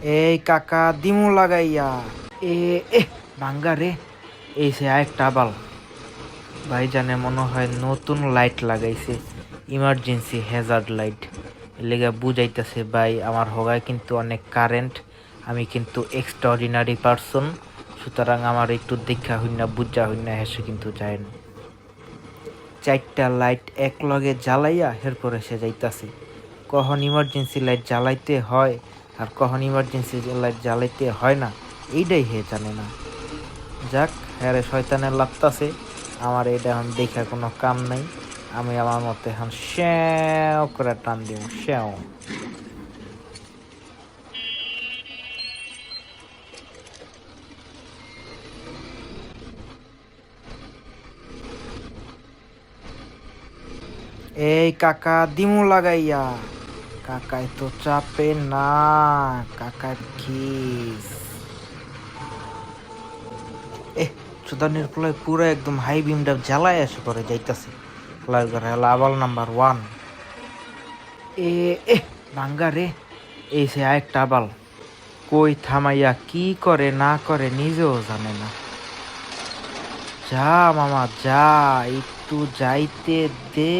এই কাকা দিমু লাগাইয়া এ এ ভাঙ্গা রে। এই সে আরেকটা বাল। ভাইজানে মনে হয় নতুন লাইট লাগাইছে, ইমার্জেন্সি হ্যাজার্ড লাইট। এর লেগে বুঝাইতেছে ভাই আমার হগায় কিন্তু অনেক কারেন্ট, আমি কিন্তু এক্সট্রাঅর্ডিনারি পারসন, সুতরাং আমার একটু দেখা হইনা বুঝা হইনা হেসে কিন্তু যায় না। চারটা লাইট এক লগে জ্বালাইয়া এরপরে সে যাইতাছে। কখন ইমার্জেন্সি লাইট জ্বালাইতে হয় আর কখন ইমার্জেন্সি লাইট জ্বালাইতে হয় না, এইটাই হে জানে না। যাক, হ্যাঁ শয়তানের লাগতাছে, আমার এটা এখন দেখা কোনো কাম নাই। আমি আমার মতে এখন শ্যাও করে টান দিব, শ্যাও। এই কাকা দিমু লাগাইয়া। কাকায় তো চাপে না, কাকার কিস। এ চুদানির পোলায় পুরো একদম হাই বিমটা জ্বালায় এসে করে যাইতাছে। Laval number 1। এ এ ভাঙ্গা রে। এই সে আরেকটা বাল। কই থামাইয়া কি করে না করে নিজেও জানে না। যা মামা যা, একটু যাইতে দে।